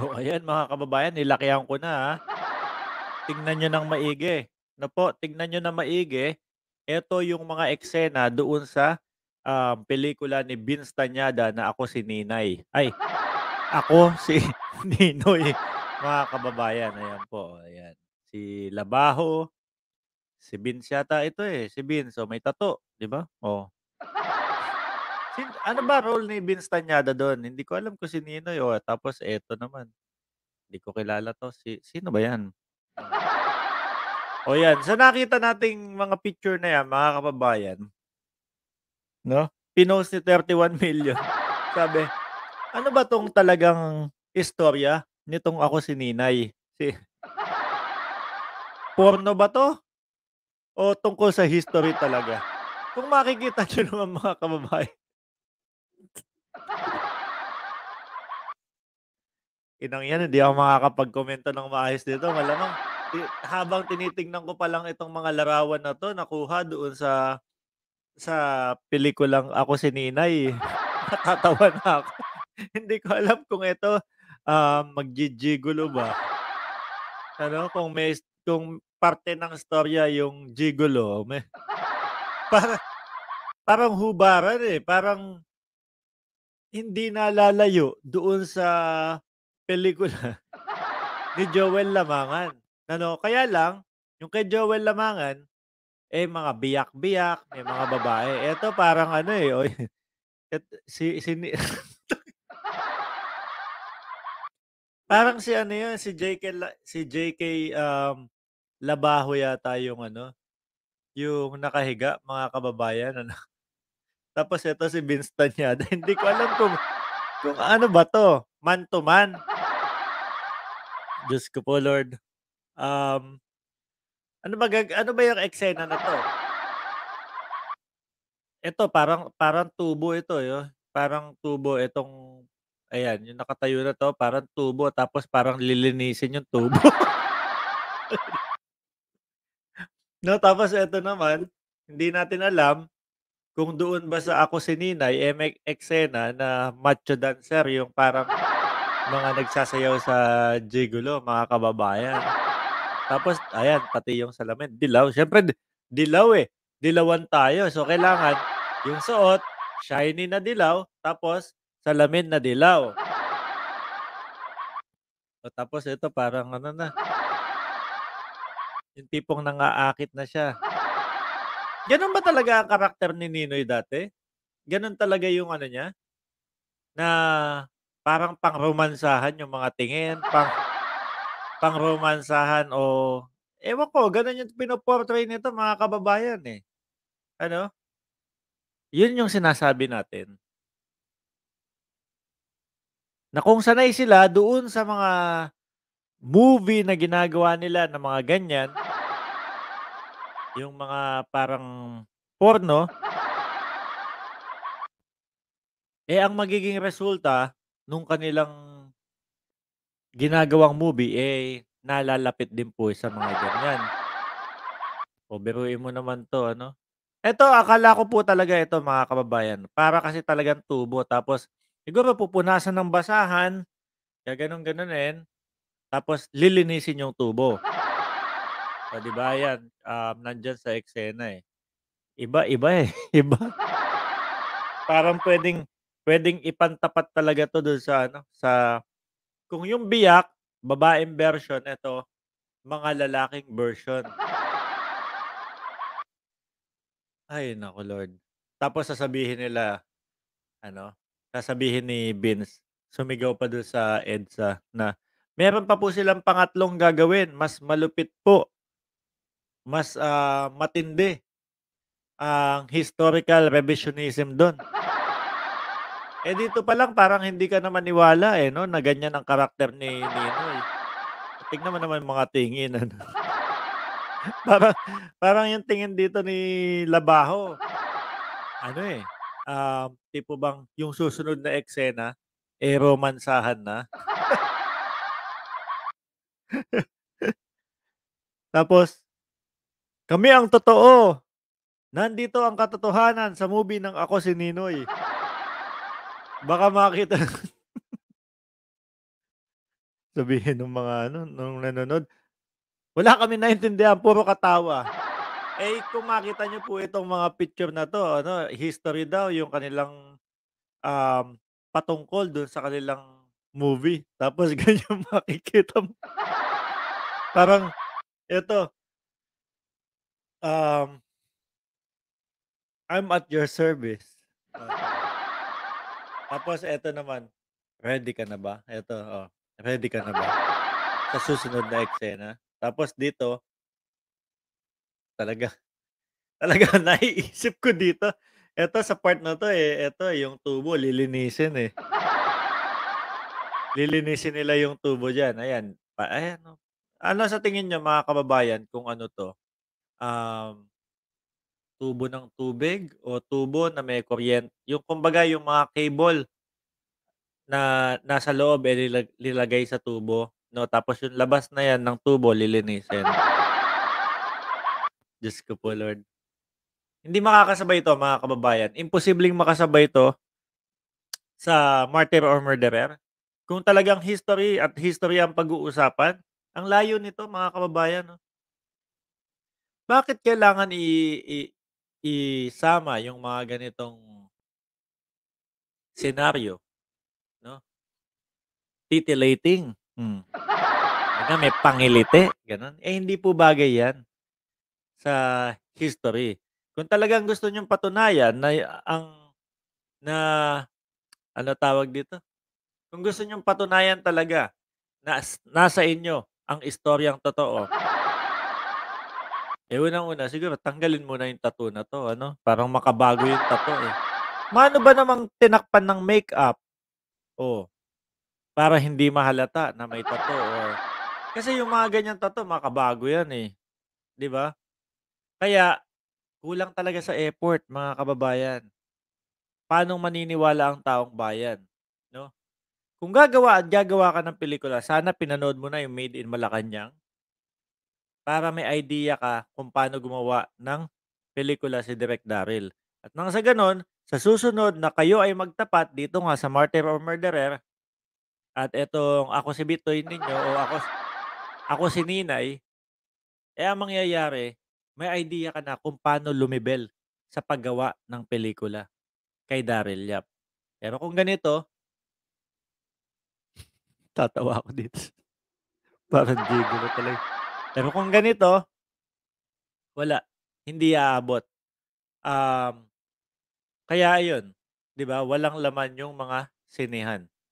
Oh, ayan mga kababayan, nilakihan ko na, tignan niyo ng maigi. Po, tignan niyo ng maigi. Eto yung mga eksena doon sa, pelikula ni Vince Tañada na Ako si Ninay. Ay, Ako si Ninoy, mga kababayan. Ayan po, ayan. Si Labajo, si Vince yata ito, eh, si Vince, oh, may tattoo, 'di ba? Oh. Ano ba role ni Vince Tañada dun? Hindi ko alam kung si Ninoy, oh, tapos eto naman, hindi ko kilala 'to, sino ba 'yan? Oh. Oh, 'yan, sa nakita nating mga picture na 'yan, mga kababayan, 'no, pinost ni 31 million. Sabi, "Ano ba 'tong talagang istorya nitong Ako si Ninay? Porno ba 'to o tungkol sa history talaga?" Kung makikita niyo naman mga kababayan, inang 'yan hindi ako makakapagkomento ng maayos dito, malamang habang tinitingnan ko pa lang itong mga larawan na 'to nakuha doon sa pelikulang Ako si Ninay, natatawa na ako. Hindi ko alam kung ito, maggi-gigolo ba, ano, kung parte ng istorya yung gigolo, para parang hubaran, eh, parang hindi nalalayo doon sa pelikula ni Joel Lamangan, ano. Kaya lang yung kay Joel Lamangan, eh, mga biyak-biyak, may mga babae. Eto parang ano, eh, oy, si ni parang si ano yun, si JK, Labajo yata yung ano, yung nakahiga, mga kababayan, ano. Tapos eto si Vince Tañada, hindi ko alam kung ano ba 'to, man to man. Diyos ko po Lord. Um, ano ba yung eksena na 'to? Eto parang parang tubo ito, parang tubo itong ayan, yung nakatayo na 'to parang tubo tapos parang lilinisin yung tubo. 'No, tapos eto naman, hindi natin alam kung doon ba sa Ako si Ninay, eh, may eksena na macho dancer yung parang mga nagsasayaw sa gigolo, mga kababayan. Tapos ayan, pati yung salamin dilaw, siyempre dilaw, eh, dilawan tayo. So, kailangan yung suot shiny na dilaw, tapos salamin na dilaw. O tapos ito parang ano na, yung tipong nang-aakit na siya. Gano'n ba talaga ang karakter ni Ninoy dati? Gano'n talaga yung ano niya, na parang pangromansahan yung mga tingin, pangromansahan o ewan ko, gano'n yung pino-portray nito mga kababayan, eh. Ano, yun yung sinasabi natin, na kung sanay sila doon sa mga movie na ginagawa nila na mga ganyan, yung mga parang porno, eh, ang magiging resulta nung kanilang ginagawang movie, eh, nalalapit din po sa mga ganyan. O biruin mo naman 'to ano. Eto akala ko po talaga ito mga kababayan, para kasi talagang tubo tapos siguro pupunasan ng basahan, gaganon-ganonin, tapos lilinisin yung tubo. Oh, 'di ba 'yan, nandiyan sa eksena, eh. Iba-iba, eh, iba. Parang puwedeng ipantapat talaga 'to dun sa ano, sa kung yung biyak, babaeng version, eto mga lalaking version. Ay naku Lord. Tapos sasabihin nila ano, sasabihin ni Vince, sumigaw pa dun sa EDSA na, meron pa po silang pangatlong gagawin, mas malupit po, mas, matindi ang historical revisionism dun. Eh, dito pa lang parang hindi ka na maniwala, eh, 'no, na ganyan ang karakter ni Ninoy. Tignan mo naman yung mga tingin ano, parang parang yung tingin dito ni Labajo ano, eh, tipo bang yung susunod na eksena, eh, romansahan na. Tapos, "Kami ang totoo, nandito ang katotohanan sa movie ng Ako si Ninoy." Baka makita sabihin nung mga ano, nung nanonood, wala kaming naintindihan, puro katawa. Eh, kung makita niyo po itong mga picture na 'to ano, history daw yung kanilang, um, patungkol dun sa kanilang movie. Tapos ganyan makikita mo, parang eto, um, "I'm at your service." Tapos eto naman, "Ready ka na ba?" Eto, oh, "Ready ka na ba sa susunod na eksena?" Tapos dito, talaga talagang naiisip ko dito, eto sa part na 'to, eh, eto yung tubo lilinisin, eh. Lilinisin nila yung tubo diyan, ayan, ayan, oh. Ano sa tingin niyo mga kababayan kung ano 'to, tubo ng tubig o tubo na may yung kumbaga yung mga cable na nasa loob, eh, nilagay sa tubo 'no, tapos yung labas na 'yan ng tubo lilinisin. Diyos ko po Lord. Hindi makakasabay 'to mga kababayan, imposibleng makasabay 'to sa Martyr or Murderer. Kung talagang history at history ang pag-uusapan, ang layo nito mga kababayan 'no. Bakit kailangan i isama yung mga ganitong senaryo 'no? Titillating, kumbaga may pangiliti gano'n. Eh, hindi po bagay 'yan sa history. Kung talagang gusto niyong patunayan na na ano tawag dito, kung gusto niyong patunayan talaga na nasa inyo ang istoryang totoo, eh, unang-una siguro tanggalin muna yung tattoo na 'to ano, parang makabago yung tattoo, eh. Mano ba namang tinakpan ng makeup, oh, para hindi mahalata na may tattoo or kasi yung mga ganyang tattoo makabago yan, eh, 'di ba? Kaya kulang talaga sa effort mga kababayan. Paanong maniniwala ang taong bayan, 'no? Kung gagawa at gagawa ka ng pelikula sana pinanood mo na yung Made in Malacanang para may idea ka kung paano gumawa ng pelikula si Direk Daryl. At nang sa gano'n, sa susunod na kayo ay magtapat dito nga sa Martyr or Murderer at etong Ako si Bitoy ninyo o ako si Ninay, eh, ang mangyayari may idea ka na kung paano lumibel sa paggawa ng pelikula kay Daryl Yap. Pero kung ganito, tatawa ako dito, parang gigolo tuloy. Pero kung ganito, wala, hindi aabot. Um, Kaya ayun, 'di ba, walang laman yung mga sinehan.